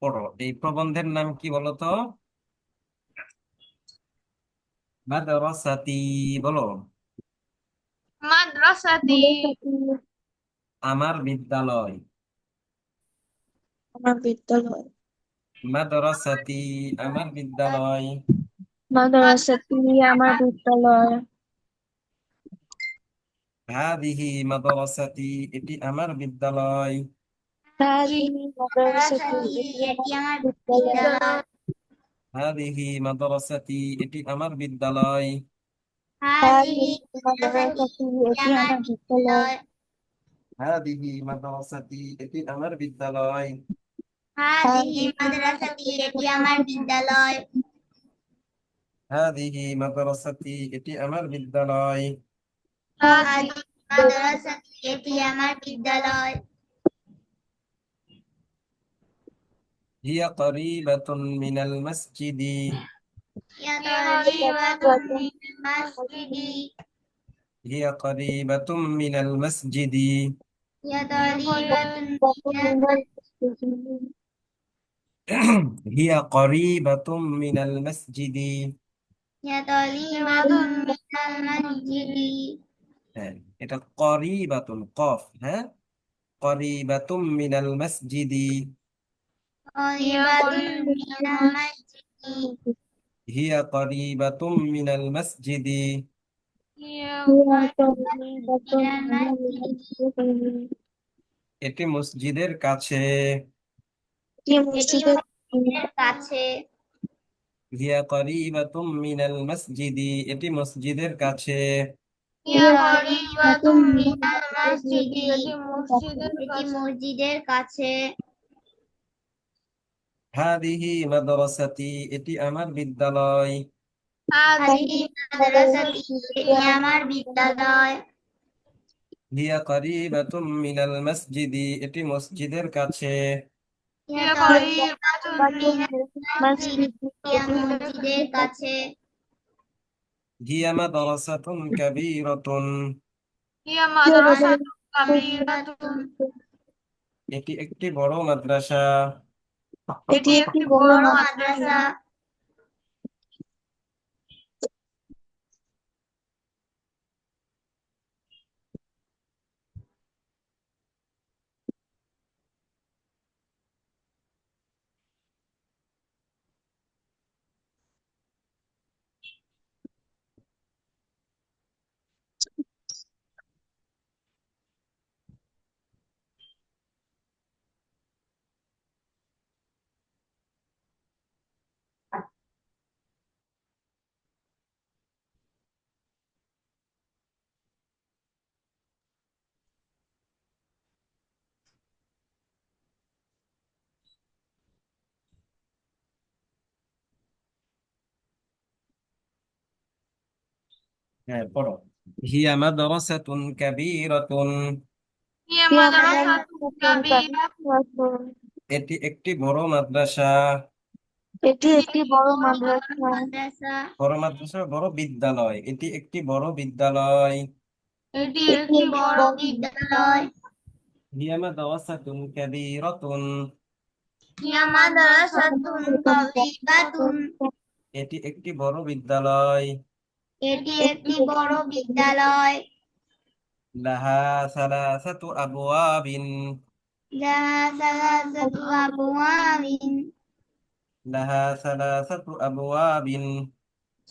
পড়ো। এই প্রবন্ধের নাম কি বলো তো? মাদ্রাসাতি। বলো। মাদ্রাসাতি। আমার বিদ্যালয়। আমার বিদ্যালয়। মাদ্রাসাতি। আমার বিদ্যালয়। মাদ্রাসাতি। আমার বিদ্যালয়। হাদিহি মাদ্রাসাতি। এটি আমার বিদ্যালয়। হাদিহি মাদ্রাসাতি। এটি এটি আমার আমার বিদ্যালয়। বিদ্যালয়। হাদিহি মাদ্রাসাতি। এটি আমার বিদ্যালয়। হাদিহি হাদিহি মাদ্রাসাতি। মাদ্রাসাতি। এটি এটি আমার আমার বিদ্যালয়। বিদ্যালয়। হাদিহি মাদ্রাসাতি। এটি আমার বিদ্যালয়। হাদিহি হাদিহি মাদ্রাসাতি। এটি আমার বিদ্যালয়। হাদিহি মাদ্রাসাতি। এটি আমার বিদ্যালয়। হাদিহি মাদ্রাসাতি। এটি আমার বিদ্যালয়। হিয়া করিবাতুন মিনাল মসজিদি। ইয়া তারিবাতুন মিনাল মাসজিদি। হিয়া করিবাতুম মিনাল মসজিদি। ইয়া তারিবাতুন মিনাল হিয়া করিবাতুম মিনাল মসজিদি। ইয়া তারিবাতুন মিনাল মাসজিদি। হ্যাঁ, এটা করিবাতুন কফ। হ্যাঁ, করিবাতুম মিনাল মসজিদি। তারিবাতুন মিনাল মাসজিদি। হিয়া করিবাতুম মিনাল মসজিদি। মিনাল মাসজিদি। এটি মসজিদের কাছে। এটি এটি মসজিদের মসজিদের কাছে। হিয়া করিবাতুম মিনাল মসজিদি। এটি মসজিদের কাছে। ইয়া করিবাতুম মিনাল মাসজিদি। এটি মসজিদের কাছে। হাদিহি মাদ্রাসাতি। এটি আমার বিদ্যালয়। হাদিহি মাদ্রাসাতি। এটি আমার বিদ্যালয়। হিয়া করিবাতুম মিনাল মসজিদি। এটি মসজিদের কাছে। ইয়া করিবাতুম মিনাল মাসজিদি। এটি এটি মসজিদের কাছে। হিয়া মাদ্রাসাতুন কাবীরাতুন। কাবীরাতুন। এটি একটি বড় মাদ্রাসা। এটি এটি একটি একটি বড় বড় মাদ্রাসা। মাদ্রাসা। হ্যাঁ, পড়ো। হিয়া মাদ্রাসাতুন কাবীরাতুন। এটি আমাদের মাদ্রাসা। এটি একটি বড় মাদ্রাসা। এটি একটি বড় মাদ্রাসা। মাদ্রাসা। বড় মাদ্রাসা, বড় বিদ্যালয়। এটি একটি বড় বিদ্যালয়। এটি এটি একটি একটি বড় বড় বিদ্যালয়। হিয়া মাদ্রাসাতুন কাবীরাতুন। ইয়া মাদ্রাসাতুন কাবীরাতুন। এটি একটি বড় বিদ্যালয়। এটি একটি বড় বিদ্যালয়। লাহা সালাসাতু আবওয়াবিন। যাহা সালাসাতু আবওয়াবিন। লাহা সালাসাতু আবওয়াবিন।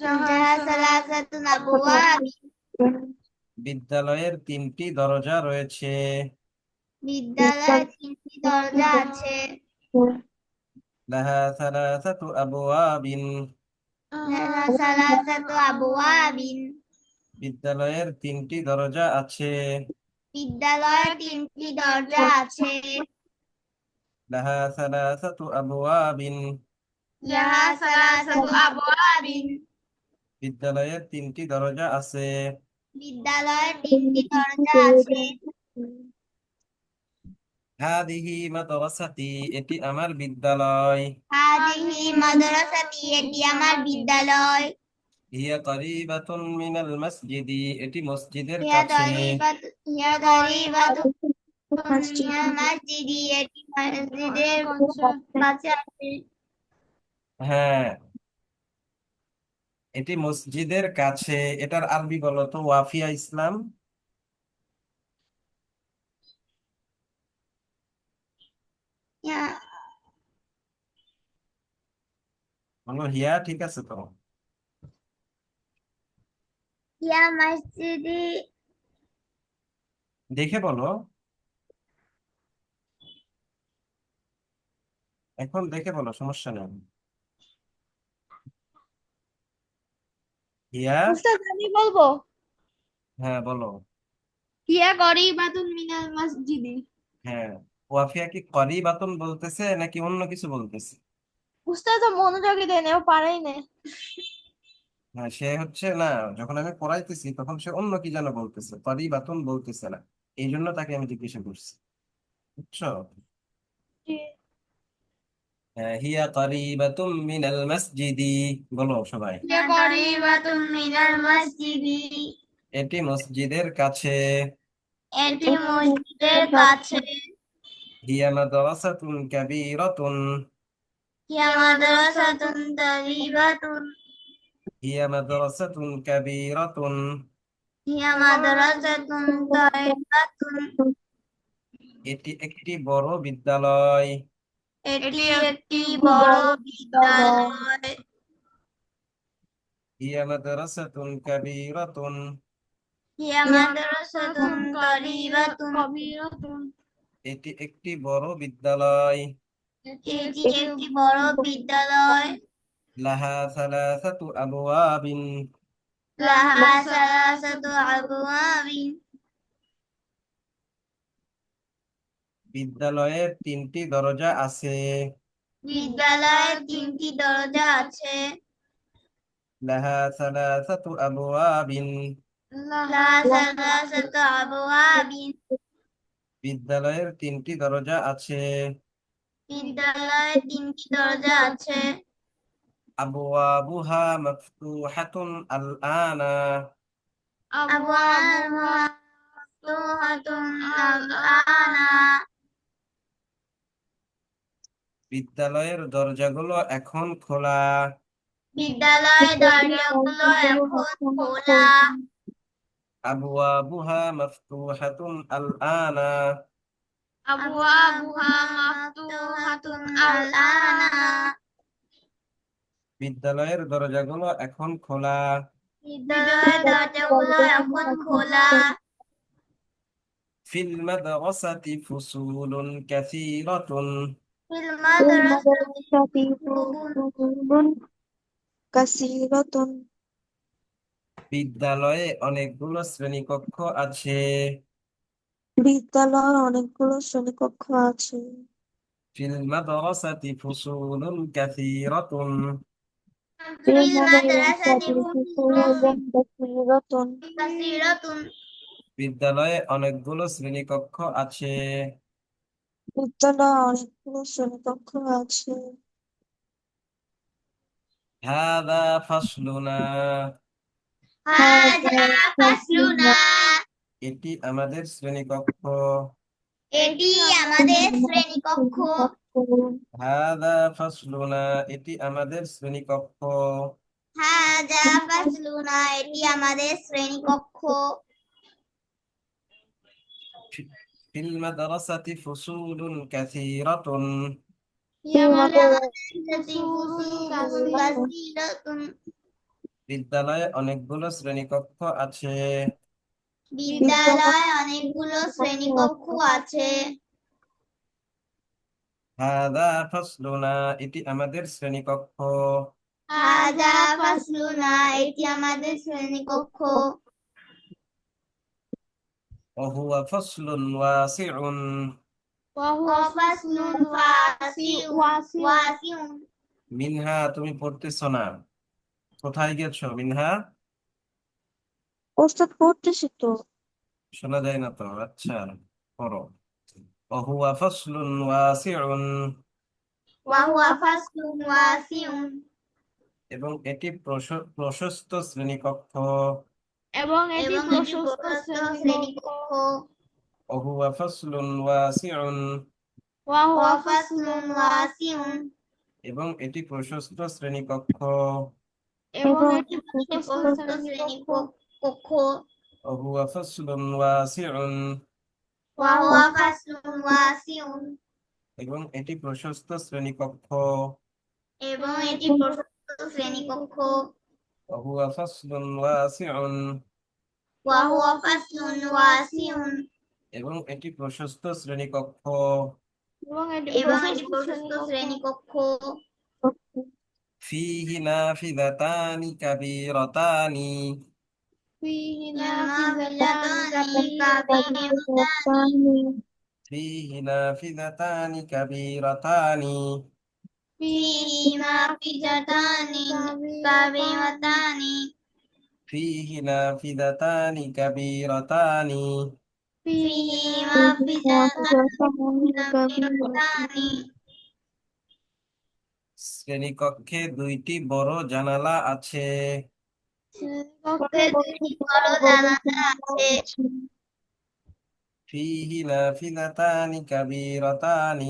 যাহা সালাসাতু আবওয়াবিন। বিদ্যালয়ের তিনটি দরজা রয়েছে। বিদ্যালয়ে তিনটি দরজা আছে। লাহা সালাসাতু আবওয়াবিন। যাহা সালাসাতু আবওয়াবিন। বিদ্যালয়ের তিনটি দরজা আছে। বিদ্যালয়ে তিনটি দরজা আছে। লাহা সালাসাতু আবওয়াবিন। যাহা সালাসাতু আবওয়াবিন। বিদ্যালয়ের তিনটি দরজা আছে। বিদ্যালয়ে তিনটি দরজা আছে। হাদিহি মাদ্রাসাতি। এটি আমার বিদ্যালয়। হাদিহি মাদ্রাসাতি। এটি আমার বিদ্যালয়। হিয়া করিবাতুন মিনাল মসজিদি। এটি মসজিদের হিয়া কাছে। তরিবাতু মিনাল মসজিদি এটি মসজিদের কাছে আছে। হ্যাঁ, এটি মসজিদের কাছে। এটার আরবি বলো তো, ওয়াফিয়া ইসলাম। ইয়া বলো হিয়া, ঠিক আছে তো? ইয়া মসজিদি দেখে বলো, এখন দেখে বলো, সমস্যা নেই। হিয়া। উস্তাদ আমি বলবো হ্যাঁ বলো। হিয়া করিবাতুন মিনাল মসজিদি। হ্যাঁ, ওয়াফিয়া কি করিবাতুন বলতেছে নাকি অন্য কিছু বলতেছে? উস্তাদ তো মনোযোগই দেয় না, ও পারেই না। হ্যাঁ, সে হচ্ছে না, যখন আমি পড়াইতেছি তখন সে অন্য কি যেন বলতেছে, করিবাতুন বলতেছে না। এই জন্য তাকে আমি জিজ্ঞাসা করছি, বুঝছো? জি। হ্যাঁ, হিয়া করিবাতুম মিনাল মসজিদি। বলো সবাই। ইয়া করিবাতুন মিনাল মসজিদি এটি মসজিদের কাছে। এটি মসজিদের কাছে। হিয়া মাদ্রাসাতুন কাবীরাতুন। ইয়া মাদ্রাসাতুন তারিবাতুন হিয়া মাদ্রাসাতুন কাবীরাতুন। ইয়া মাদ্রাসাতুন তারিবাতুন এটি একটি বড় বিদ্যালয়। এটি একটি বড় বিদ্যালয়। হিয়া মাদ্রাসাতুন কাবীরাতুন। ইয়া মাদ্রাসাতুন তারিবাতুন কবিরাতুন। এটি একটি বড় বিদ্যালয়। এটি একটি বড় বিদ্যালয়। লাহা সালাসাতু আবওয়াবিন। লাহা সালাসাতু আবওয়াবিন বিদ্যালয়ের তিনটি দরজা আছে। বিদ্যালয়ের তিনটি দরজা আছে। লাহা সালাসাতু আবওয়াবিন। লাহা সালাসাতু আবওয়াবিন বিদ্যালয়ের তিনটি দরজা আছে। বিদ্যালয়ের তিনটি দরজা আছে। আবওয়াবুহা মাফতুহাতুন আল আনা। আবওয়াবুহা মাফতুহাতুন আল-আনা বিদ্যালয়ের দরজাগুলো এখন খোলা। বিদ্যালয়ের দরজাগুলো এখন খোলা। আবওয়াবুহা মাফতুহাতুন আল আনা। আবওয়াবুহা মাফতুহাতুন আল-আনা বিদ্যালয়ের দরজাগুলো এখন খোলা। বিদ্যালয়ের দরজাগুলো এখন খোলা। ফিল মাদ্রাসাতি ফুসুলুন কাসীরাতুন। ফিল মাদ্রাসাতি فصول كثيرة বিদ্যালয়ে অনেকগুলো শ্রেণীকক্ষ আছে। বিদ্যালয়ে অনেকগুলো শ্রেণীকক্ষ আছে। ফিল মাদ্রাসাতি ফুসুলুন কাসীরাতুন। في ফিল المدرسة মাদ্রাসাতি فصول ফুসুলুন كثيرة কাসীরাতুন বিদ্যালয়ে অনেকগুলো শ্রেণীকক্ষ আছে। বিদ্যালয়ে অনেকগুলো শ্রেণীকক্ষ আছে। হাদা ফাসলুনা। হাযা ফাসলুনা এটি আমাদের শ্রেণীকক্ষ। এটি আমাদের শ্রেণীকক্ষ। হাদা ফাসলুনা। এটি আমাদের শ্রেণীকক্ষ। হাযা ফাসলুনা এটি আমাদের শ্রেণীকক্ষ। ফিল মাদ্রাসাতি ফুসুলুন কাসীরাতুন। في মাদ্রাসাতি مدرسة ফুসুলুন কাসীরাতুন বিদ্যালয়ে অনেকগুলো শ্রেণীকক্ষ আছে। বিদ্যালয়ে অনেকগুলো শ্রেণীকক্ষ আছে। হাদা ফাসলুনা। এটি আমাদের শ্রেণীকক্ষ। হাযা ফাসলুনা এটি আমাদের শ্রেণীকক্ষ। ওহুয়া ফাসলুন ওয়াসিউন। ফাসলুন ওয়াসিউন মিনহা, তুমি পড়তেছো না, কোথায় গেছো মিনহা? ওস্তাদ পড়তেছি তো। শোনা যায় না তো, আচ্ছা পড়ো। ওহুয়া ফাসলুন ওয়াসিউন। ওয়াহুয়া ফাসলুন ওয়াসিউন এবং এটি প্রশস্ত শ্রেণীকক্ষ। এবং এটি এবং এটি প্রশস্ত প্রশস্ত শ্রেণীকক্ষ। শ্রেণীকক্ষ। وهو فصل واسع وهو وفصل واسع এবং এটি প্রশস্ত শ্রেণীকক্ষ এবং এবং এটি এটি প্রশস্ত প্রশস্ত শ্রেণীকক্ষ। শ্রেণীকক্ষ وهو فصل واسع وهو فصل واسع এবং এটি প্রশস্ত শ্রেণীকক্ষ এবং এটি প্রশস্ত শ্রেণীকক্ষ وهو فصل واسع وهو فصل واسع এবং এটি প্রশস্ত শ্রেণীকক্ষ এবং এটি এবং এটি প্রশস্ত প্রশস্ত শ্রেণীকক্ষ। শ্রেণীকক্ষ فيه نافذتان كبيرتان فيه نافذتان نافذتان كبيرتان فيه نافذتان كبيرتان فيه نافذتان كبيرتان فيه نافذتان كبيرتان فيه نافذتان كبيرتان শ্রেণীকক্ষে দুইটি বড় জানালা আছে কক্ষে দুইটি বড় জানালা আছে فيه نافذتان كبيرتان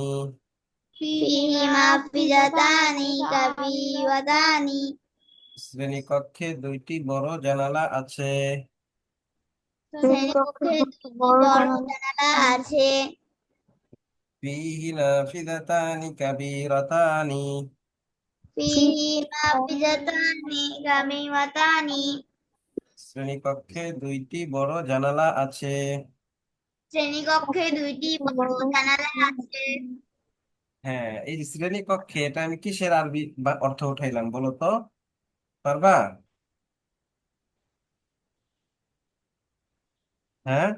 فيه نافذتان كبيرتان শ্রেণীকক্ষে দুইটি বড় জানালা আছে শ্রেণীকক্ষে দুইটি বড় জানালা আছে فيه نافذتان كبيرتان فيه نافذتان كبيرتان শ্রেণীকক্ষে দুইটি বড় জানালা আছে শ্রেণীকক্ষে দুইটি বড় জানালা আছে হ্যাঁ, এই যে শ্রেণীকক্ষে এটা আমি কিসের আরবি বা অর্থ উঠাইলাম বলো তো, পারবা? হ্যাঁ,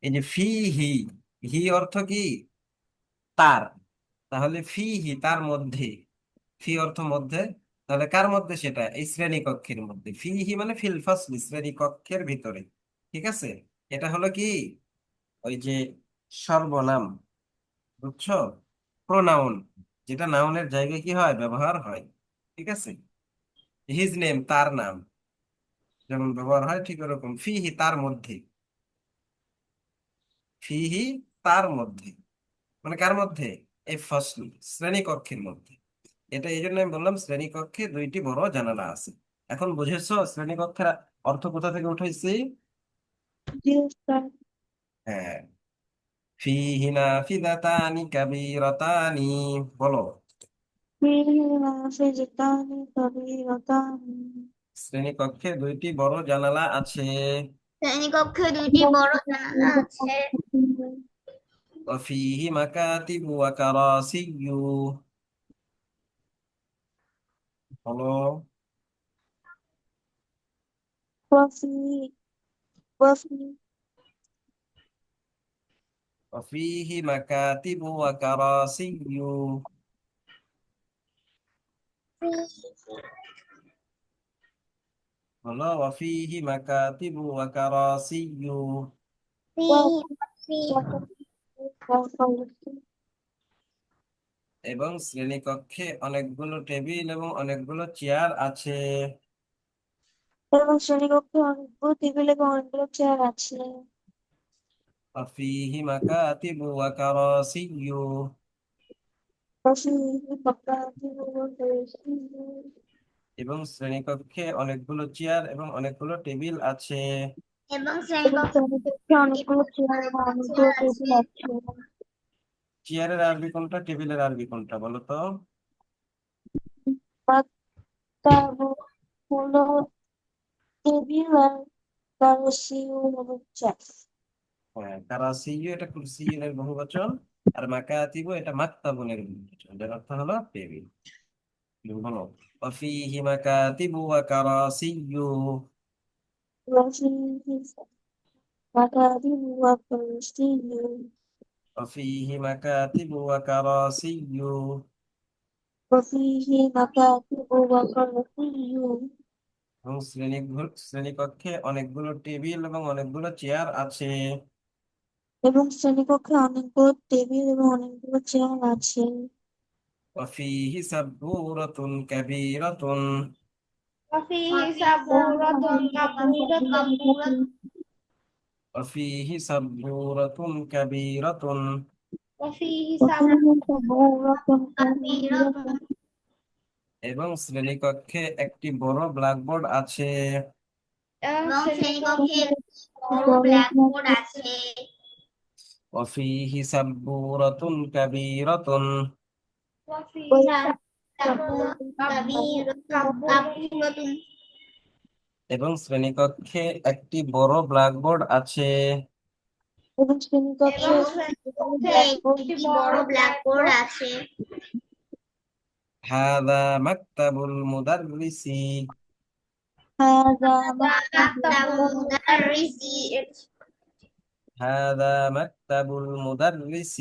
এই যে ফিহি, হি অর্থ কি? তার। তাহলে ফিহি তার মধ্যে, ফি অর্থ মধ্যে, তাহলে কার মধ্যে? সেটা এই শ্রেণীকক্ষের মধ্যে। ফিহি মানে ফিল ফাসলি, শ্রেণীকক্ষের ভিতরে। ঠিক আছে, এটা হলো কি ওই যে সর্বনাম, বুঝছো? প্রোনাউন, যেটা নাউনের জায়গায় কি হয়, ব্যবহার হয়। ঠিক আছে, হিজ নেম তার নাম যেমন ব্যবহার হয়, ঠিক ওরকম ফিহি তার মধ্যে, ফিহি তার মধ্যে মানে কার মধ্যে? এই ফসল, শ্রেণীকক্ষের মধ্যে। এটা এই জন্য আমি বললাম শ্রেণীকক্ষে দুইটি বড় জানালা আছে। এখন বুঝেছো শ্রেণীকক্ষের অর্থ কোথা থেকে উঠাইছি? জি স্যার। হ্যাঁ, ফিহি নাফিযাতানি কাবীরাতানি, বলো। فيه نافذتان كبيرتان শ্রেণীকক্ষে দুইটি বড় জানালা আছে শ্রেণীকক্ষে দুইটি বড় জানালা আছে وفيه مكاتب وكراسي, বলো। وفي وفي وفيه مكاتب وكراسي, বলো। وفيه مكاتب وكراسي এবং শ্রেণীকক্ষে অনেকগুলো টেবিল এবং অনেকগুলো চেয়ার আছে এবং শ্রেণীকক্ষে অনেকগুলো টেবিল এবং অনেকগুলো চেয়ার আছে وفيه مكاتب وكراسي وفيه مكاتب وكراسي এবং শ্রেণীকক্ষে অনেকগুলো চেয়ার এবং অনেকগুলো টেবিল আছে এবং এবং শ্রেণীকক্ষে অনেকগুলো চেয়ার এবং অনেকগুলো টেবিল আছে চেয়ারের আরবি কোনটা, টেবিলের আরবি কোনটা বলো তো? মাকতাব হলো টেবিল আর কারসি হলো চেয়ার হ্যাঁ, কারাসিয়ু এটা কুরসিয়ুনের বহুবচন, আর মাকাতিবু এটা মাকতাবুনের বহুবচন, যার অর্থ হলো টেবিল। বলো। وفيه مكاتب وكراسي وفيه مكاتب وكرسي وفيه مكاتب وكراسي وفيه مكاتب وكرسي এবং শ্রেণীকক্ষে অনেকগুলো টেবিল এবং অনেকগুলো চেয়ার আছে এবং শ্রেণীকক্ষে অনেকগুলো টেবিল এবং অনেকগুলো চেয়ার আছে وفيه سبورة كبيرة وفيه سبورة كبيرة وفيه سبورة كبيرة وفيه وفيه سبورة كبيرة كبيرة এবং শ্রেণীকক্ষে একটি বড় ব্ল্যাকবোর্ড আছে। এবং এবং শ্রেণীকক্ষে বড় وفيه ব্ল্যাকবোর্ড আছে। وفيه سبورة كبيرة وفيه سبورة كبيرة كبيرة এবং শ্রেণীকক্ষে একটি বড় ব্ল্যাকবোর্ড আছে। এবং শ্রেণীকক্ষে এবং একটি বড় শ্রেণীকক্ষে ব্ল্যাকবোর্ড একটি বড় ব্ল্যাকবোর্ড আছে। هذا مكتب المدرس هذا مكتب مكتب المدرس هذا مكتب المدرس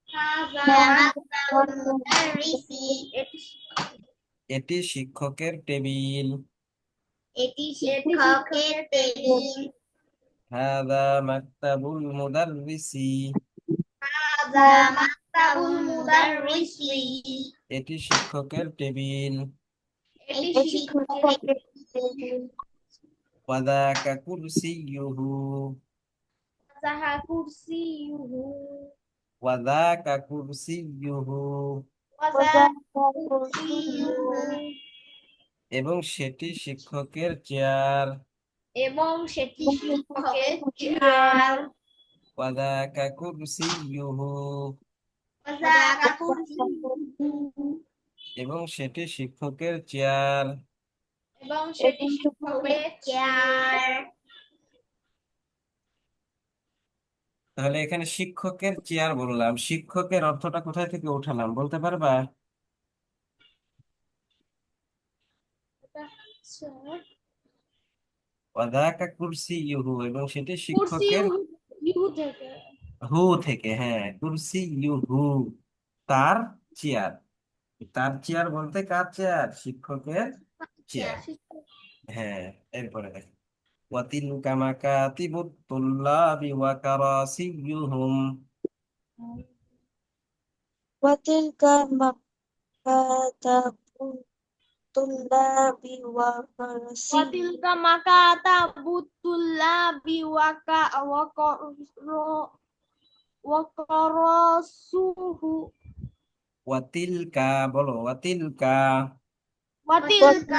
هذا مكتب المدرس এটি শিক্ষকের টেবিল। এটি শিক্ষকের টেবিল। هذا مكتب المدرس هذا مكتب المدرس এটি শিক্ষকের টেবিল। এটি এটি শিক্ষকের শিক্ষকের টেবিল وذاك كرسيه مسح كرسيه وذاك كرسيه وذاك وذاك এবং সেটি শিক্ষকের চেয়ার। এবং সেটি শিক্ষকের كرسيه চেয়ার। وذاك كرسيه وذاك كرسيه এবং সেটি শিক্ষকের চেয়ার। এবং সেটি শিক্ষকের চেয়ার। তাহলে এখানে শিক্ষকের চেয়ার বললাম, শিক্ষকের অর্থটা কোথায় থেকে উঠালাম বলতে পারবা? ওয়াদাকা কুরসিয়ুহু এবং সেটি কুরসি শিক্ষকের ইহু থেকে। হু থেকে, হ্যাঁ, কুরসিয়ুহু তার চেয়ার। তার চেয়ার বলতে কার চেয়ার? শিক্ষকের চেয়ার। হ্যাঁ, এরপরে দেখ ওয়াতিলকা মাকাতিবুত তুল্লাবি ওয়া কারাসিয়ুহুম وتلك مكاتب الطلاب وكراسي وتلك مكاتب الطلاب وكراسوه ওয়াতিলকা বলো ওয়াতিলকা وتلك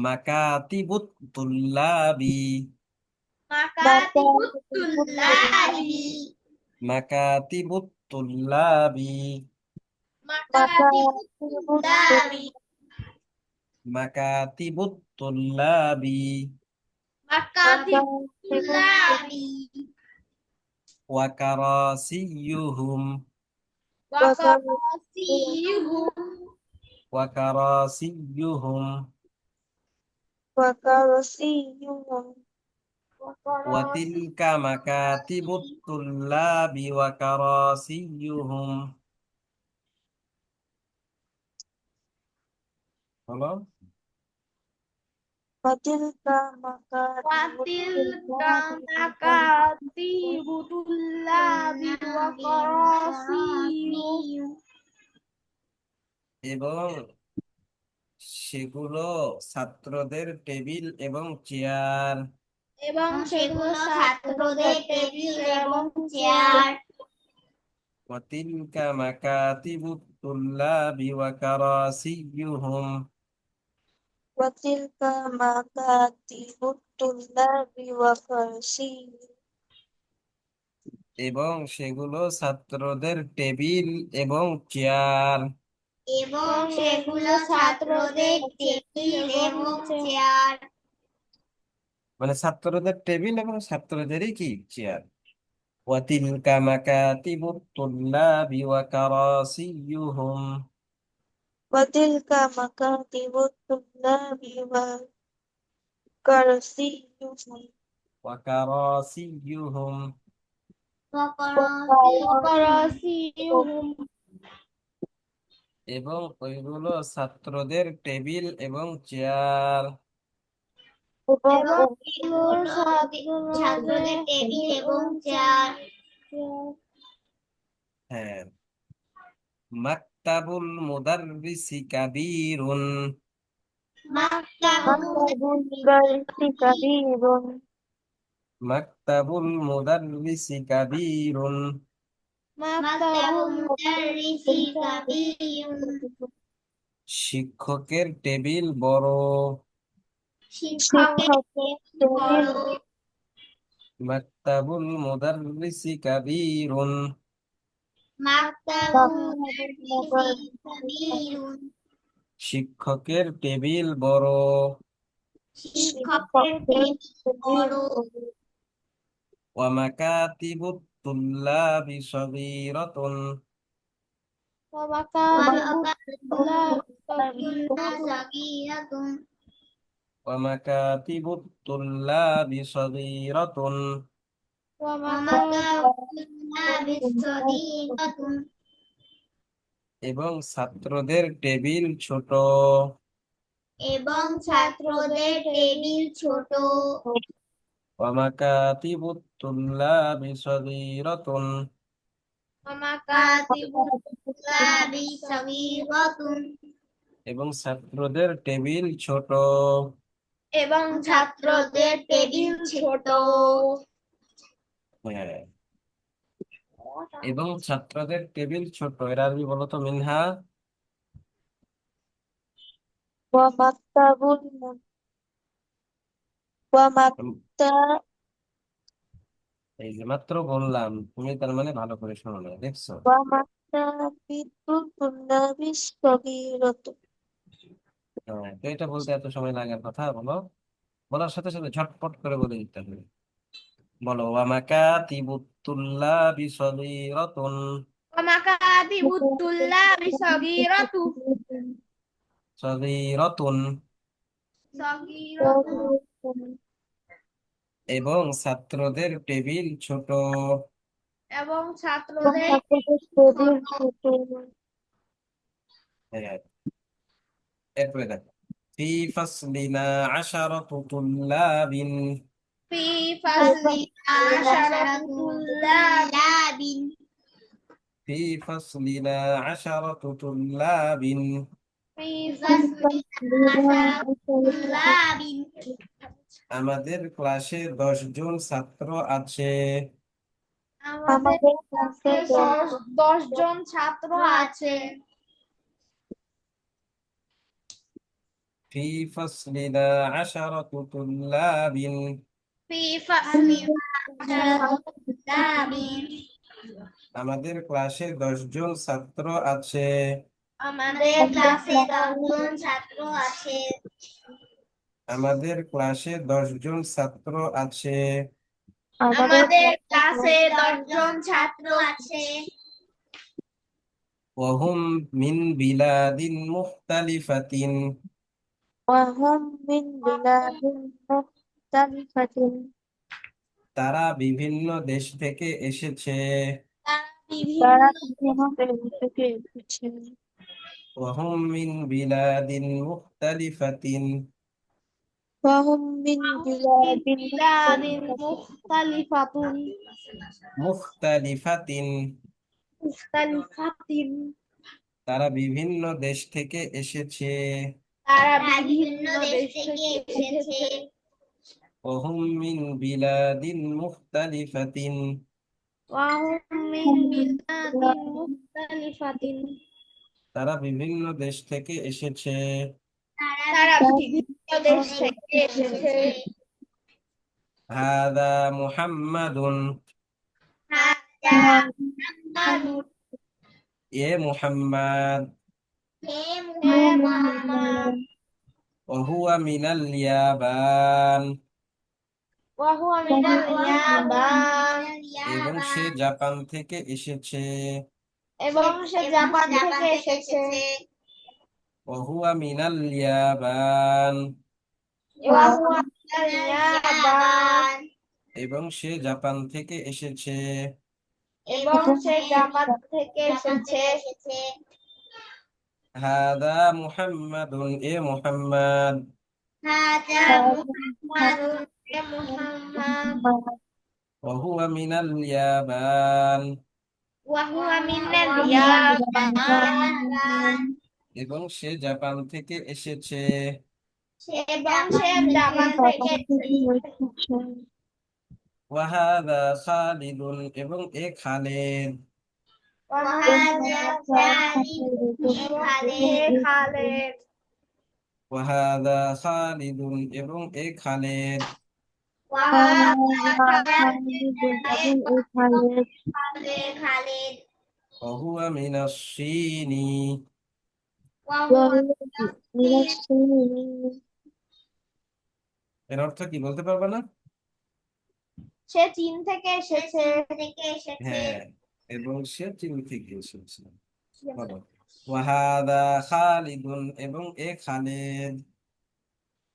মাকাতিবুত তুল্লাবি مكاتب الطلاب মাকাতিবুত তুল্লাবি مكاتب الطلاب মাকাতিবুত তুল্লাবি مكاتب الطلاب ওয়া কারাসিয়ুহুম وكراسيهم ওয়া কারাসিয়ুহুম وكراسيهم وتلك مكاتب الطلاب وكراسيهم হলো وتلك مكاتب وتلك الطلاب مكاتب طلاب وكراسيهم এবং সেগুলো ছাত্রদের টেবিল এবং চেয়ার। এবং সেগুলো ছাত্রদের টেবিল এবং চেয়ার। وتلك مكاتب الطلاب وكراسيهم وتلك مكاتب الطلاب وكراسيهم এবং সেগুলো ছাত্রদের টেবিল এবং চেয়ার। এবং সেগুলো ছাত্রদের টেবিল এবং চেয়ার। মানে ছাত্রদের টেবিল এবং ছাত্রদেরই কি চেয়ার। وتلك مكاتب الطلاب وكراسيهم وتلك مكاتب الطلاب وكراسيهم وكراسيهم وكراسيهم এবং ওইগুলো ছাত্রদের টেবিল এবং চেয়ার। এবং এবং এগুলো ছাত্রদের টেবিল এবং চেয়ার। হ্যাঁ, মাকতাবুল মুদাররিসি কাবীরুন মাকতাবুল مكتب الدرس كبير মাকতাবুল মুদাররিসি কাবীরুন। মাকতাবুল মুদাররিসি কাবীরুন। শিক্ষকের টেবিল বড়। শিক্ষকের টেবিল বড়। মাকতাবুল মুদাররিসি কাবীরুন। মাকতাবুল মুদাররিসি কাবীরুন। শিক্ষকের টেবিল বড়। শিক্ষকের টেবিল বড়। ওয়া মাকাতিবুত তুল্লাবি সগীরাতুন। ওয়া মাকাতিবুত ومكاتبنا صغيرة. ওয়া মাকাতিবুত তুল্লাবি সগীরাতুন। ومكاتبنا صغيرة. এবং ছাত্রদের টেবিল ছোট। এবং ছাত্রদের টেবিল ছোট। ওয়া মাকাতিবুত তুল্লাবি সগীরাতুন। ومكاتبنا صغيرة. এবং ছাত্রদের টেবিল ছোট। এবং ছাত্রদের টেবিল ছোট। হ্যাঁ, এবং ছাত্রদের টেবিল ছোট, এর আরবি বলো তো মিনহা। ومكتب ومكتب এই যে মাত্র বললাম, তুমি তার মানে ভালো করে শোনো না, দেখছো? ومكتب الطلاب الصغيرة. হ্যাঁ, তো এটা বলতে এত সময় লাগার কথা? বলো, বলার সাথে সাথে ঝটপট করে বলে দিতে হবে। বলো, ওয়া মাকাতিবুত তুল্লাবি সগীরাতুন। ওয়া মাকাতিবুত তুল্লাবি সগীরাতু। সগীরাতুন। সগীরাতু। এবং ছাত্রদের টেবিল ছোট। এবং ছাত্রদের হ্যাঁ, এরপরে দেখো, ফি ফাসলিনা আশারাতু তুল্লাবিন। ফি ফাসলি আশারাতু তুল্লাব। ফি ফাসলিনা আশারাতু তুল্লাবিন। ফি فصل طلاب. আমাদের ক্লাসে 10 জন ছাত্র আছে। আমাদের কাছে 10 জন ছাত্র আছে। ফি ফাসলিনা আশারাতু তুল্লাবিন। في فصل طلاب. আমাদের ক্লাসে 10 জন ছাত্র আছে। আমাদের ক্লাসে 10 জন ছাত্র আছে। আমাদের ক্লাসে 10 জন ছাত্র আছে। আমাদের ক্লাসে 10 জন ছাত্র আছে। ওয়াহুম মিন বিলাদিন মুখতালিফাতিন। وهم من بلاد مختلفة. তারা বিভিন্ন দেশ থেকে এসেছে। তারা বিভিন্ন বিভিন্ন দেশ থেকে এসেছে। ওয়াহুম মিন বিলাদিন মুখতালিফাতিন। وهم من بلاد বিলাদিন مختلفة. মুখতালিফাতুন। মুখতালিফাতিন। মুখতালিফাতিন। তারা বিভিন্ন দেশ থেকে এসেছে। তারা বিভিন্ন দেশ থেকে এসেছে। ওয়াহুম মিন বিলাদিন মুখতালিফাতিন। ওয়াহুম মিন বিলাদিন মুখতালিফাতিন। তারা বিভিন্ন দেশ থেকে এসেছে। তারা বিভিন্ন দেশ থেকে এসেছে। হাদা মুহাম্মাদুন। হাদা মুহাম্মাদুন। এ মুহাম্মাদ। হে মুহাম্মদ। ওহুয়া মিনাল ইয়াবান। ওয়াহুয়া মিনাল ইয়াবান। এবং সে জাপান থেকে এসেছে। এবং সে জাপান থেকে এসেছে। ওহুয়া মিনাল ইয়াবান। ওয়াহুয়া মিনাল ইয়াবান। এবং সে জাপান থেকে এসেছে। এবং সে জাপান থেকে এসেছে। হাদা মুহাম্মাদুন। এ মুহাম্মদ। হাদা মুহাম্মাদুন। হে মুহাম্মদ। ওহুয়া মিনাল ইয়াবান। ওয়াহুয়া মিনাল ইয়াবান। এবং সে জাপান থেকে এসেছে। এবং সে জাপান থেকে এসেছে। ওয়াহাদা খালিদুন এবং এ খালেদ। وهذا خالد খালেদ ওয়াহাদা খালিদুন এবং এ খালেদ। وهذا খালিদ এবং এই খালেদ خالد ওয়াহুয়া মিনাস সিনি। وهو এর অর্থ কি বলতে পারবে না? সে চীন থেকে এসেছে থেকে এসেছে হ্যাঁ, এবং সে চীন থেকে এসেছে। বলো, ওয়াহাদা খালিদুন এবং এ খালেদ।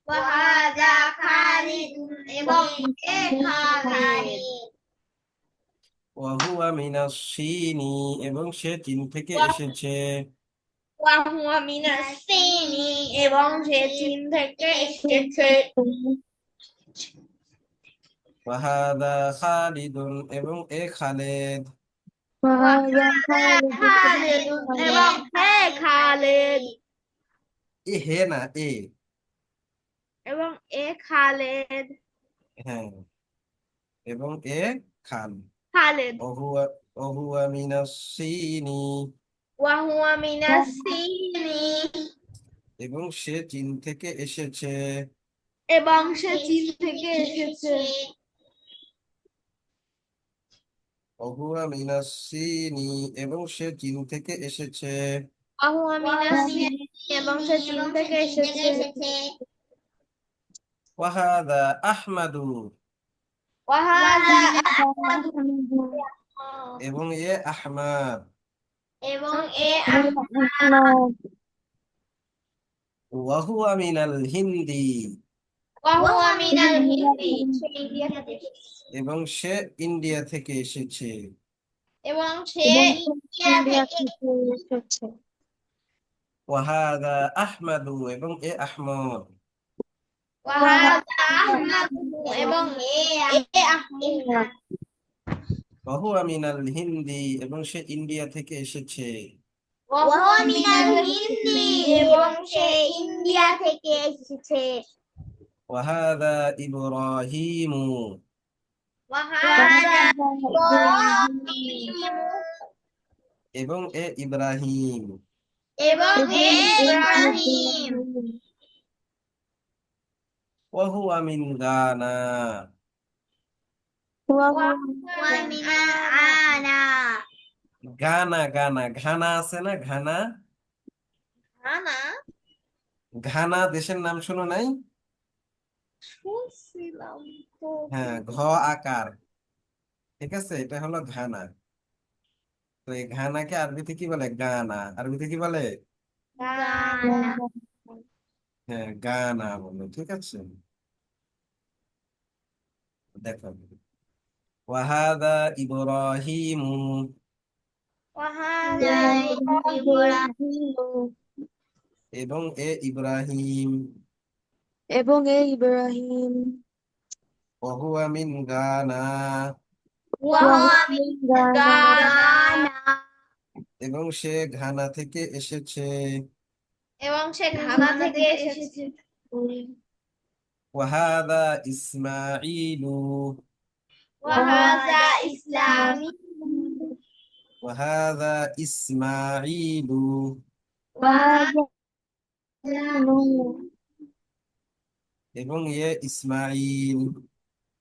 وهذا خالد এবং এ খালিদ ওয়াহুয়া মিনাস সিনি এবং সে চীন থেকে এসেছে। ওয়াহুয়া মিনাস সিনি এবং সে চীন থেকে এসেছে ওয়াহাদা খালিদুন এবং এ খালেদ। খালেদ এবং হে খালেদ এ হে না, এ। এবং এ খালেদ হ্যাঁ, এবং এ খাল। খালেদ ওহুয়া ওহুয়া মিনাস সিনি ওয়াহুয়া মিনাস সিনি এবং সে চীন থেকে এসেছে। এবং সে চীন থেকে এসেছে ওহুয়া মিনাস সিনি এবং সে চীন থেকে এসেছে। ওয়াহুয়া মিনাস সিনি এবং সে চীন থেকে এসেছে ওয়াহাদা আহমাদু ওয়াহাদা এবং এ আহমাদ। এবং এ ওয়াহুয়া মিনাল হিন্দি ওয়াহুয়া মিনাল হিন্দি সে ইন্ডিয়া থেকে এসেছে এবং সে ইন্ডিয়া থেকে এসেছে। এবং সে ইন্ডিয়া থেকে এসেছে ওয়াহাদা আহমাদু এবং এ আহমদ। ওয়াহাদা আহমদ এবং এ আহমদ ওয়াহুয়া মিনাল হিন্দি এবং সে ইন্ডিয়া থেকে এসেছে। ওয়াহুয়া মিনাল হিন্দি এবং সে ইন্ডিয়া থেকে এসেছে ওয়াহাদা ইব্রাহিমু ওয়াহাদা এবং এ ইব্রাহিম। এবং এ ইব্রাহিম ওয়াহুয়া মিন গানা ওয়া মিন আনা গানা গানা ঘানা আছে না, ঘানা। না ঘানা দেশের নাম শোনো নাই? শুনছিলাম তো হ্যাঁ, ঘ আকার, ঠিক আছে, এটা হলো ঘানা। তো এই ঘানাকে আরবিতে কি বলে? গানা। আরবিতে কি বলে? গানা হ্যাঁ, গানা বলে, ঠিক আছে। দেখো, ওয়াহাদা ইব্রাহিমু ওয়াহাদা এবং এ ইব্রাহিম। এবং এই ইব্রাহিম ওহুয়া মিন গানা ওয়া মিন গানা এবং সে ঘানা থেকে এসেছে। এবং সে ঘানা থেকে এসেছে ওয়াহাদা ইসমাঈলু ওয়াহাদা ইসলামী ওয়াহাদা ইসমাঈলু এবং এ ইসমাঈল।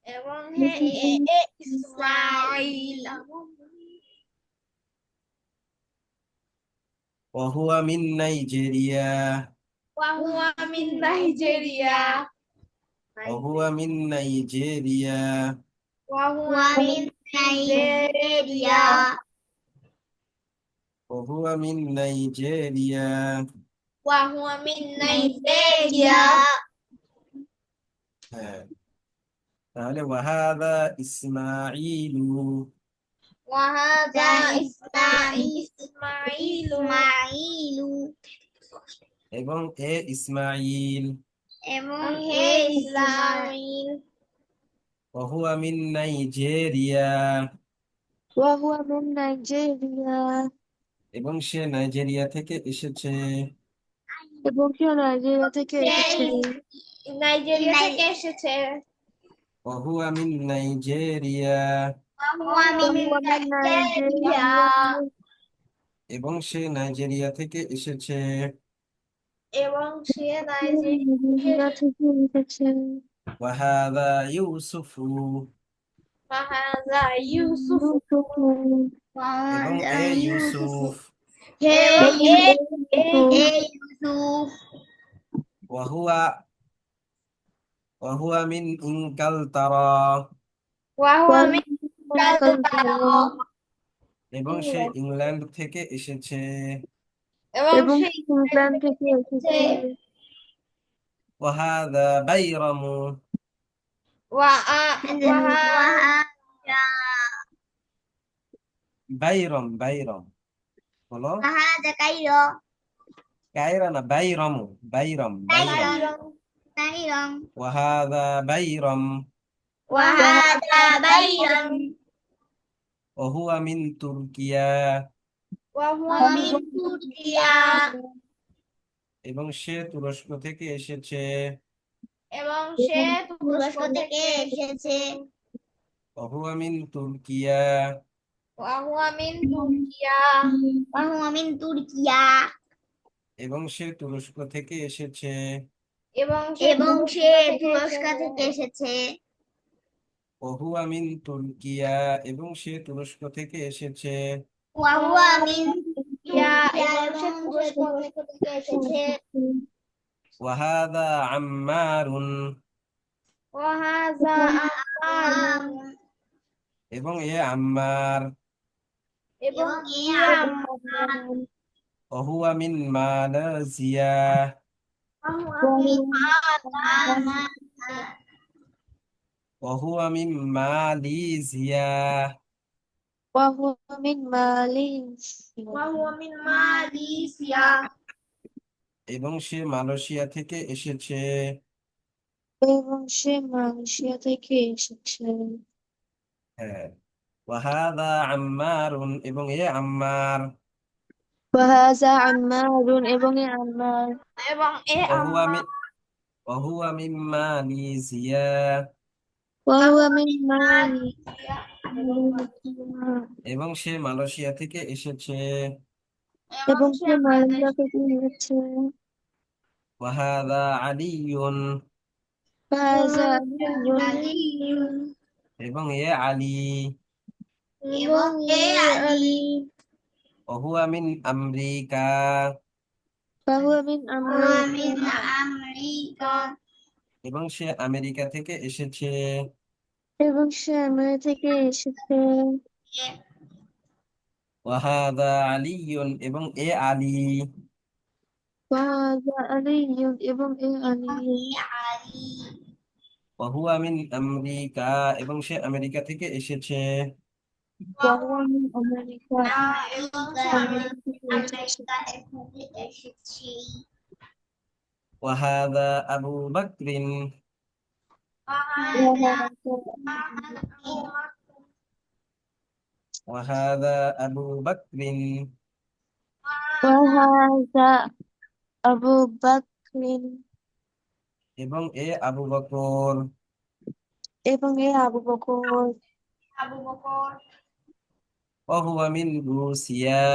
এবং হে ইসমাঈল ওহুয়া মিন নাইজেরিয়া ওয়াহুয়া মিন নাইজেরিয়া ওহুয়া মিন নাইজেরিয়া ওয়াহুয়া মিন নাইজেরিয়া ওহুয়া মিন নাইজেরিয়া ওয়াহুয়া মিন নাইজেরিয়া হ্যাঁ, তাহলে ওয়াহাদা ইসমাঈলু ওয়াহাদা ইসমাঈল এবং এ ইসমাঈল। এবং হে ইসমাঈল ওহুয়া মিন নাইজেরিয়া وهو من নাইজেরিয়া এবং সে নাইজেরিয়া থেকে এসেছে। এবং সে নাইজেরিয়া থেকে এসেছে নাইজেরিয়া থেকে এসেছে وهو من নাইজেরিয়া, وهو من وهو من نيجيريا نيجيريا এবং সে নাইজেরিয়া থেকে এসেছে। এবং সে নাইজেরিয়া নাইজেরিয়া থেকে এসেছে। وهذا يوسف, وهذا يوسف ইউসুফ এবং وهذا এ يوسف ইউসুফ। হে এবং ইউসুফ يوسف وهو وهو من إنكلترا, وهو من ওয়ালাইকুম كلثرى এবং সে ইংল্যান্ড থেকে এসেছে। এবং এবং সে ইংল্যান্ড থেকে এসেছে এসেছে। وهذا بيرم, وهذا বাইরম বলো, وهذا كيرو কায়রা না, বাইরম। كيرو وهذا بيرم وهذا بيرم وهو من تركيا, وهو من تركيا এবং সে তুরস্ক থেকে এসেছে। এবং সে তুরস্ক থেকে এসেছে وهو من تركيا وهو من تركيا وهو من تركيا এবং সে তুরস্ক থেকে এসেছে। এবং এবং সে তুরস্ক এসেছে। থেকে এসেছে وهو من تركيا এবং সে তুরস্ক থেকে এসেছে। وهو من ইয়া এবং সে তুরস্ক থেকে এসেছে وهذا عمار وهذا عمار এবং এ আম্মার। এবং وهو من মালয়েশিয়া وهو من মালয়েশিয়া وهو من মালয়েশিয়া وهو من মালয়েশিয়া এবং সে মালয়েশিয়া থেকে এসেছে। এবং সে মালয়েশিয়া থেকে এসেছে। হ্যাঁ, وهذا عمار এবং এ আম্মার। وهذا عمار এবং এ আম্মার। এবং وهو من وهو من মালয়েশিয়া وهو من মালয়েশিয়া এবং সে মালয়েশিয়া থেকে এসেছে। এবং সে মালয়েশিয়া থেকে এসেছে। وهذا علي وهذا علي এবং এ আলী। এবং আলী وهو من أمريكا وهو من أمريكا আমেরিকা এবং সে আমেরিকা থেকে এসেছে। এবং সে আমেরিকা থেকে এসেছে। وهذا علي এবং এ আলী। وهذا علي এবং এ আলী আলী وهو من أمريكا এবং সে আমেরিকা থেকে এসেছে। وهو من أمريكا এবং আমেরিকা থেকে এসেছে। আমেরিকা থেকে এসেছি وهذا أبو بكر وهذا أبو بكر وهذا أبو بكر এবং এ আবু বকর। এবং এ আবু বকর। আবু বকর وهو من روسيا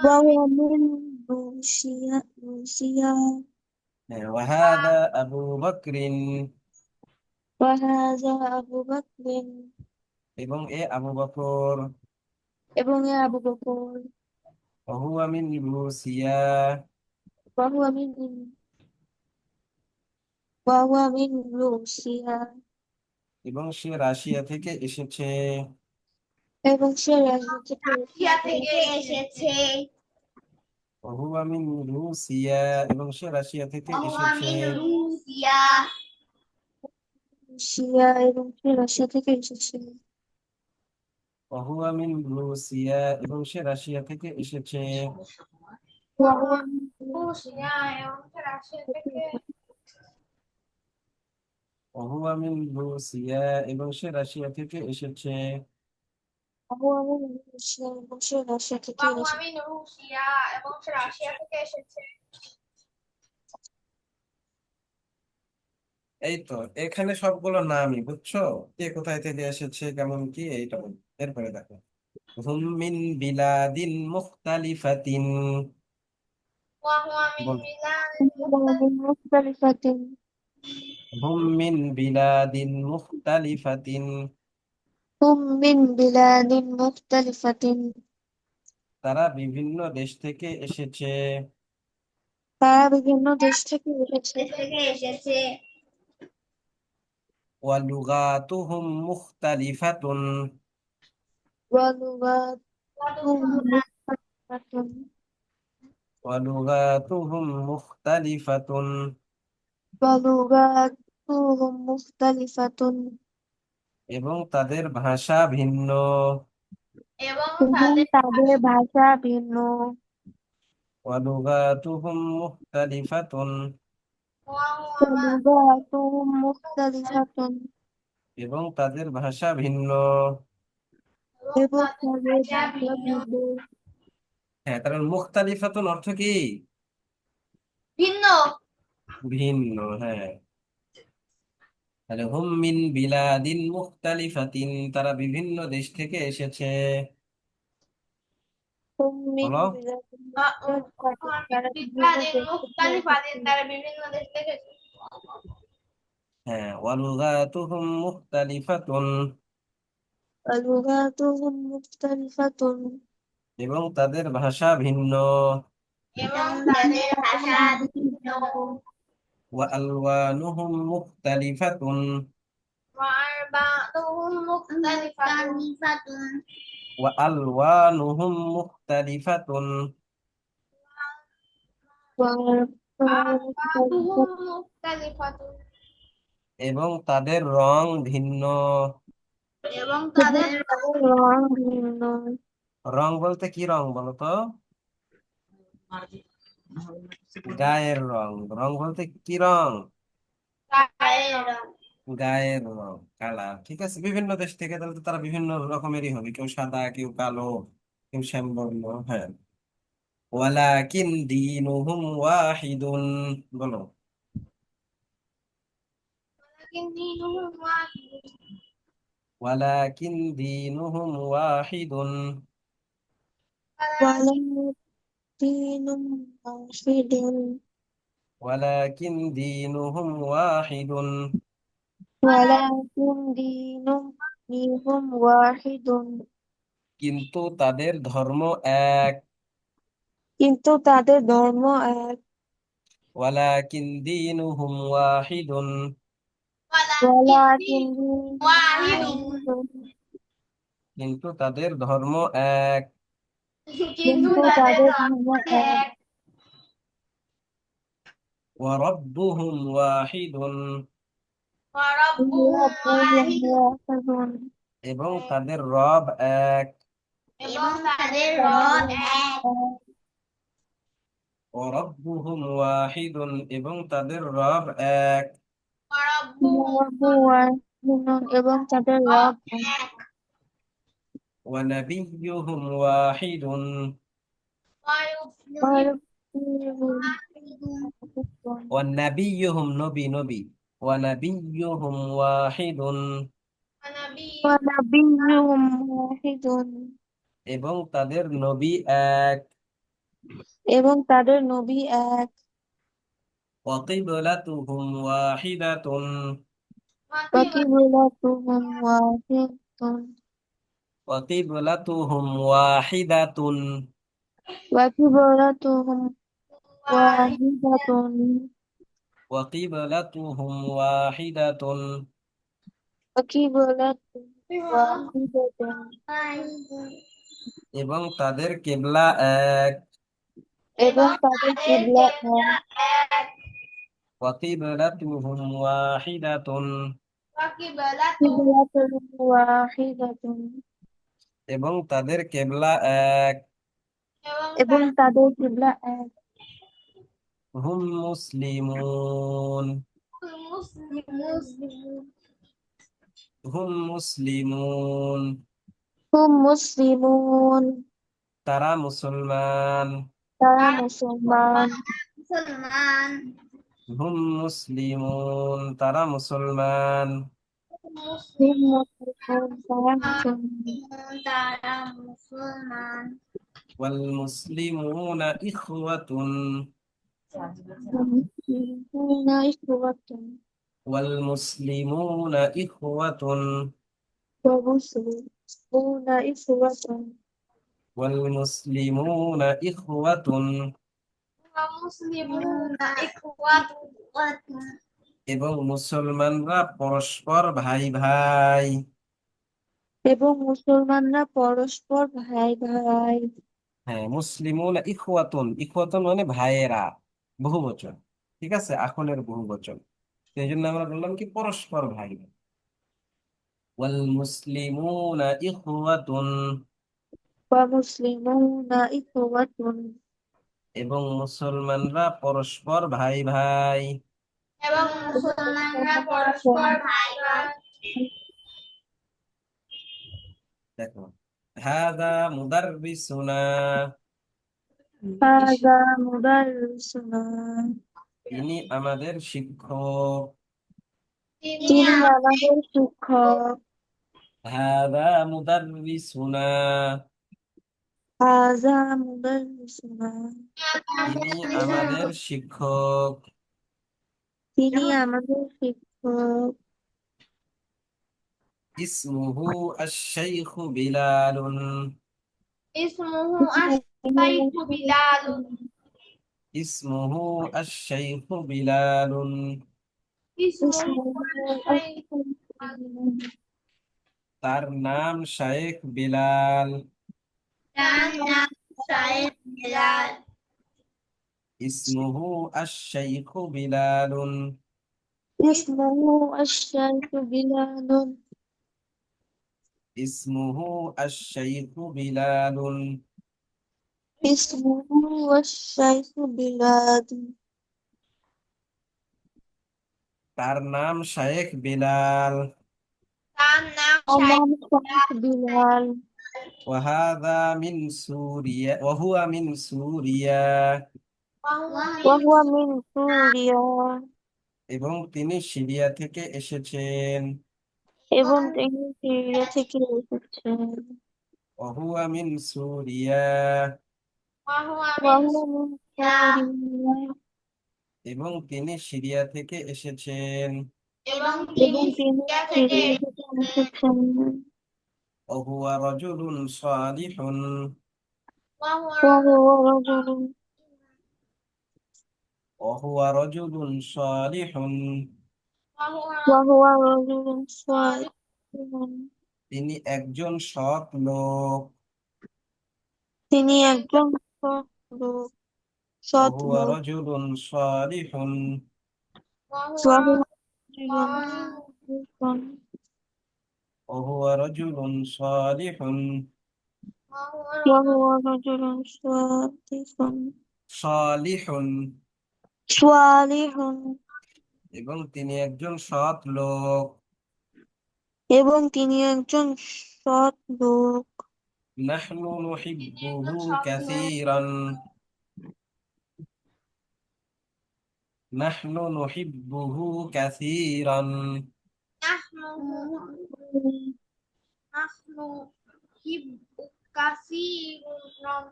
وهو من روسيا وهذا أبو بكر وهذا أبو بكر এবং এ আবু বকর। এবং এ আবু বকর। وهو من روسيا وهو من روسيا এবং সে রাশিয়া থেকে এসেছে। এবং সে রাশিয়া থেকে রাশিয়া থেকে এসেছে وهو من روسيا এবং সে রাশিয়া থেকে وهو এসেছে। من روسيا এবং সে রাশিয়া থেকে এসেছে। وهو من روسيا এবং সে রাশিয়া থেকে এসেছে। وهو من রুশিয়া এবং সে রাশিয়া থেকে وهو من روسيا এবং সে রাশিয়া থেকে এসেছে। وهو من روسيا এবং সে রাশিয়া থেকে وهو এসেছে। من রুশিয়া এবং সে রাশিয়া থেকে এসেছে এই তো এখানে সবগুলো নামই, বুঝছো? কে কোথায় থেকে এসেছে, কেমন কি, এইটা বল। এরপরে দেখো, হুম মিন বিলাদিন মুখতালিফাতিন। وهو من বল, بلاد بلاد مختلفة হুম মিন বিলাদিন মুখতালিফাতিন। هم من بلاد مختلفة তারা বিভিন্ন দেশ থেকে এসেছে। তারা বিভিন্ন দেশ থেকে এসেছে দেশ থেকে এসেছে ওয়ালুগাতুহুম মুখতালিফাতুন। ولغاتهم مختلفة ওয়ালুগাতুহুম মুখতালিফাতুন। ولغاتهم مختلفة এবং তাদের ভাষা ভিন্ন। এবং এবং তাদের তাদের ভাষা ভিন্ন ওয়ালুগাতুহুম মুখতালিফাতুন। وهو ما ولغاتهم مختلفة এবং তাদের ভাষা ভিন্ন। এবং এবং তাদের তাদের ভাষা ভাষা ভিন্ন ভিন্ন হ্যাঁ, তার মুখতালিফাতুন অর্থ কি? ভিন্ন ভিন্ন, হ্যাঁ। তাহলে হুম মিন বিলাদিন মুখতালিফাতিন, তারা বিভিন্ন দেশ থেকে এসেছে। هم من বলো। بلاد وهم مختلفة তারা من বিভিন্ন بلاد দেশ থেকে مختلفة এসেছে তারা বিভিন্ন দেশ থেকে এসেছে হ্যাঁ, ওয়ালুগাতুহুম মুখতালিফাতুন। ولغاتهم مختلفة এবং তাদের ভাষা ভিন্ন। এবং তাদের ভাষা ভিন্ন ওয়া আলওয়ানুহুম মুখতালিফাতুন। وأربعتهم مختلفة ওয়া আলওয়ানুহুম মুখতালিফাতুন। وأربعتهم مختلفة এবং তাদের রং ভিন্ন। এবং এবং তাদের তাদের রং ভিন্ন রং বলতে কি রং বলো তো? গায়ের রং। রং বলতে কি রং? গায়ের রং গায়ের রং, কালার। ঠিক আছে, বিভিন্ন দেশ থেকে, তাহলে তো তারা বিভিন্ন রকমেরই হবে, কেউ সাদা, কেউ কালো, কেউ শ্যামবর্ণ। হ্যাঁ। ওয়ালাকিন দীনুহুম ওয়াহিদুন। বলো। ولكن دينهم واحد ওয়ালাকিন দীনুহুম ওয়াহিদুন। ولكن ولا دين واحد ওয়ালাকিন দীনুহুম ওয়াহিদুন। ولكن دينهم واحد কিন্তু তাদের ধর্ম এক। কিন্তু তাদের ধর্ম এক ওয়ালাকিন দীনুহুম ওয়াহিদুন। ولكن ولكن دينهم دينهم واحد واحد কিন্তু তাদের ধর্ম এক। কিন্তু কিন্তু তাদের তাদের ধর্ম ধর্ম এক এক ওয়ারাব্বুহুম ওয়াহিদুন। وربهم ربهم واحد واحد এবং তাদের রব এক। এবং তাদের তাদের রব এক ওয়ারাব্বুহুম ওয়াহিদুন, এবং তাদের রব এক। وربهم রব ওয়াহিদ এবং তাদের রব রব এক এক ওয়া নাবিয়্যুহুম ওয়াহিদুন। ويبلغ ওয়া নাবিয়্যুহুম, নবী নবী। ওয়া নাবিয়্যুহুম ওয়াহিদুন। ونبيهم ونبيهم واحد এবং তাদের নবী এক। এবং তাদের নবী এক ওয়া কিবলাতুহুম ওয়াহিদাতুন। وقبلتهم واحد ওয়া কিবলাতুহুম ওয়াহিদাতুন। وقبلتهم واحد واحدة ওয়া কিবলাতুহুম ওয়াহিদাতুন। وقبلتهم واحدة এবং তাদের কিবলা এক। এবং এবং তাদের তাদের কিবলা কেবলা এক এক ওয়া কিবলাতুহুম ওয়াহিদাতুন। وقبلتهم কিবলাতুহুম ওয়াহিদাত এবং তাদের কেবলা এক। এবং এবং তাদের কিবলা এক হুম মুসলিমুন। মুসলিম হুম মুসলিমুন। হুম মুসলিমুন তারা মুসলমান। তারা মুসলমান মুসলমান হুম মুসলিমুন, তারা মুসলমান। হুম মুসলিম মুসলিমুন, তারা মুসলমান। তারা মুসলমান ওয়াল মুসলিমুনা ইখওয়াতুন, والمسلمون إخوة. ওয়াল মুসলিমুনা ইখওয়াতুন, والمسلمون إخوة. ওয়াল মুসলিমুনা ইখওয়াতুন। মুসলিমুনা ইখওয়াতুন এবং মুসলমানরা পরস্পর ভাই ভাই। এবং মুসলমানরা পরস্পর ভাই ভাই। হ্যাঁ, মুসলিমুন ইখওয়াতুন, ইখওয়াতুন মানে ভাইয়েরা, বহুবচন। ঠিক আছে, আখলের বহুবচন। সেই জন্য আমরা বললাম কি পরস্পর ভাই। ওয়াল মুসলিমুনা ইখওয়াতুন, ومسلمون إخوة. এবং মুসলমানরা পরস্পর ভাই ভাই। এবং মুসলমানরা পরস্পর ভাই ভাই দেখো, হাদা মুদাররিসুনা, هذا مدرسنا. তিনি আমাদের শিক্ষক। তিনি তিনি আমাদের শিক্ষক। হাদা মুদাররিসুনা, هذا مدرسنا. তিনি আমাদের শিক্ষক। তিনি আমাদের শিক্ষক। ইসমুহু আশ-শাইখু বিলালুন, ইসমুহু আশ-শাইখু বিলাল ইসমুহু আশ-শাইখু বিলালুন, ইসমুহু اسمه আশ-শাইখু তার নাম শাইখ বিলাল। তার নাম শাইখ বিলাল ইসমুহু আশ-শাইখু বিলালুন, اسمه الشيخ بلال. ইসমুহু আশ-শাইখু বিলালুন, اسمه الشيخ بلال. তার নাম শাইখ বিলাল। তার নাম শাইখ أمام الشيخ بلال. ওয়াহাদা মিন সুরিয়া, ওয়াহুয়া মিন সুরিয়া, وهو من سوريا. এবং তিনি সিরিয়া থেকে এসেছেন। এবং তিনি সিরিয়া থেকে এসেছেন। ওহুয়া মিন সুরিয়া, ওয়াহুয়া মিন وهو من سوريا. এবং তিনি সিরিয়া থেকে এসেছেন। এবং তিনি এবং তিনি সিরিয়া থেকে সিরিয়া থেকে এসেছেন। ওহুয়া রাজুলুন সালিহুন, ওয়াহুয়া وهو رجل ওহুয়া রাজুলুন সালিহুন, وهو رجل صالح. তিনি একজন সৎ লোক। তিনি একজন সৎ লোক। সৎ ওহুয়া লোক। রাজুলুন সালিহুন, وهو ওয়াহুয়া رجل صالح. ওহুয়া রাজুলুন সালিহুন, وهو رجل صالح. সালিহুন, صالح. এবং তিনি একজন সৎ লোক। এবং তিনি একজন সৎ লোক। নাহনু একজন নুহিব্বুহু সৎ লোক কাসীরান, নাহনু নুহিব্বুহু কাসীরান, নাহনু নাহনু হিব্বু কাসীরান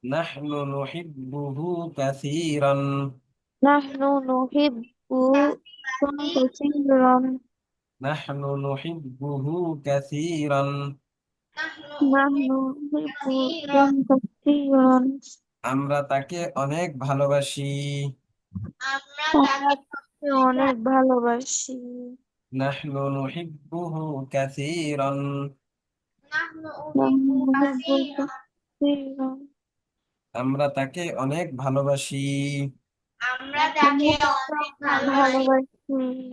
নাহনু নুহিব্বুহু কাসীরান, نحن نحب كثيرا. নাহনু নুহিব্বুহু কাসীরান। নাহনু نحن কাসীরান نحب كثيرا. আমরা তাকে অনেক ভালোবাসি। আমরা আমরা তাকে তাকে অনেক ভালোবাসি। নাহনু নুহিব্বুহু কাসীরান, নাহনু نحن উহিব্বু نحب কাসীরান كثيرا. আমরা তাকে অনেক ভালোবাসি। আমরা তাকে আমরা অনেক তাকে ভালোবাসি ভালোবাসি।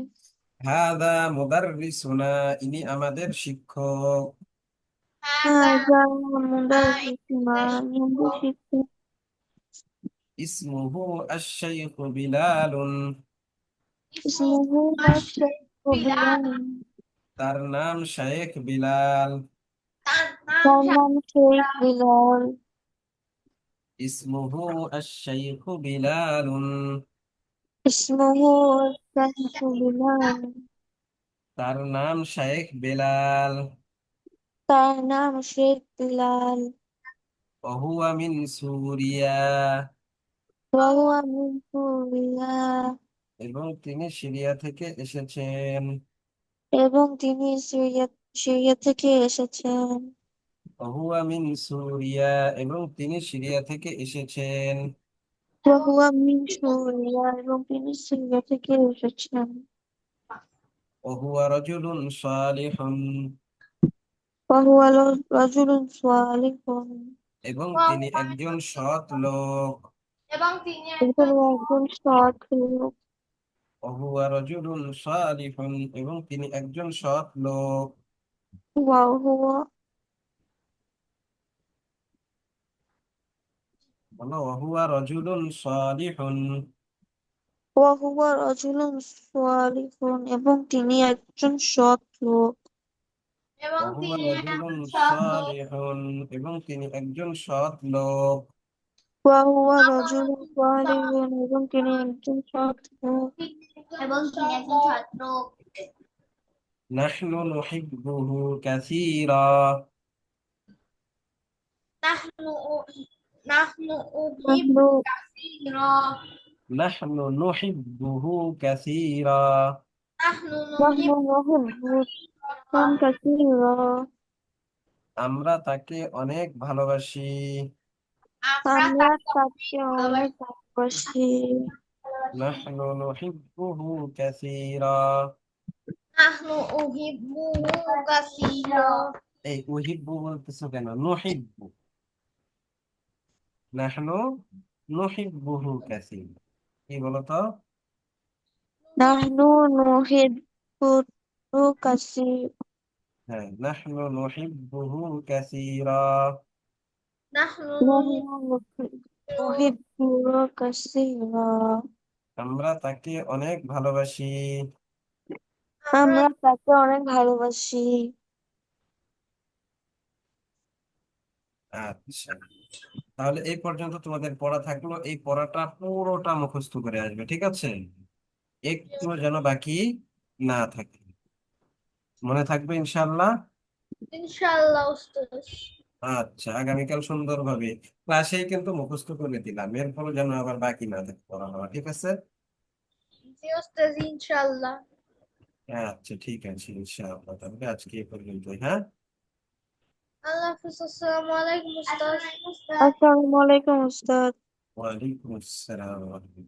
হাদা মুদাররিসুনা, ইনি আমাদের শিক্ষক। হাযা هذا مدرسنا. আমাদের শিক্ষক শিক্ষক। ইসমুহু আশ-শাইখু বিলালুন, اسمه ইসমুহু الشيخ বিলাল بلال. তার নাম শাইখ বিলাল। তার নাম তার নাম শেখ বিলাল। ইসমুহু আশ-শাইখু বিলালুন, ইসমুহু শাইখু বিলাল। তার নাম শাইখ বেলাল। তার নাম শেখ বিলাল। ওহুয়া মিন সুরিয়া, ওয়া হুয়া মিন সুরিয়া। এবং তিনি সিরিয়া থেকে এসেছেন। এবং তিনি সিরিয়া থেকে এসেছেন। ওহুয়া মিন সুরিয়া, এবং তিনি সিরিয়া থেকে এসেছেন। ওয়া হুয়া মিন সুরিয়া। এবং তিনি সিরিয়া থেকে এসেছেন। ওহুয়া রাজুলুন সালিহুন, ওয়া হুয়া রাজুলুন সালিহুন। এবং তিনি একজন সৎ লোক। এবং তিনি এবং একজন একজন সৎ লোক। ওহুয়া রাজুলুন সালিহুন, এবং তিনি একজন সৎ লোক। ওয়া হুয়া বলো, ওহুয়া রাজুলুন সালিহুন। ওয়া হুয়া রাজুলুন সালিহুন। এবং তিনি একজন সৎ লোক। এবং ওহুয়া তিনি রাজুলুন একজন সৎ লোক সালিহুন, এবং তিনি একজন সৎ লোক। ওয়া হুয়া রাজুলুন সালিহুন। এবং তিনি একজন সৎ লোক। এবং তিনি একজন ছাত্র নাহনু নুহিব্বুহু কাসীরা, নাহনু নাহনু উহিব্বু নাহনু কাসীরা নাহনু নুহিব্বুহু কাসীরা। নাহনু নাহনু নুহিব্বু নুহিব্বুহুম কাসীরা। আমরা তাকে অনেক ভালোবাসি। আমরা আমরা তাকে তাকে অনেক ভালোবাসি ভালোবাসি। নাহনু নুহিব্বুহু কাসীরা। নাহনু উহিব্বুহু কাসীরা এই উহিব্বু বলতেছো কেন? নুহিব্বু, নাহনু নুহিব্বুহু কাসীরা। কি বলতো? নাহনু নুহিব্বুহু কাসীরা। হ্যাঁ, নাহনু নুহিব্বুহু কাসীরা। নাহনু নাহনু নুহিব্বুহু কাসীরা। আমরা তাকে অনেক ভালোবাসি। আমরা আমরা তাকে অনেক ভালোবাসি। আচ্ছা, তাহলে এই পর্যন্ত তোমাদের পড়া থাকলো। এই পড়াটা পুরোটা মুখস্থ করে আসবে, ঠিক আছে? একটু যেন বাকি না থাকে। মনে থাকবে ইনশাল্লাহ? ইনশাআল্লাহ উস্তাদ আচ্ছা, আগামীকাল সুন্দরভাবে ক্লাসেই কিন্তু মুখস্থ করে দিলাম, এরপরও যেন আবার বাকি না থাকে পড়া হওয়া, ঠিক আছে? জি উস্তাদ ইনশাআল্লাহ আচ্ছা, ঠিক আছে, ইনশাআল্লাহ। তাহলে আজকে এই পর্যন্তই, হ্যাঁ। আল্লাহ হাফিজ আসসালামু আলাইকুম উস্তাদ আসসালামু আলাইকুম উস্তাদ। ওয়ালাইকুম আসসালাম।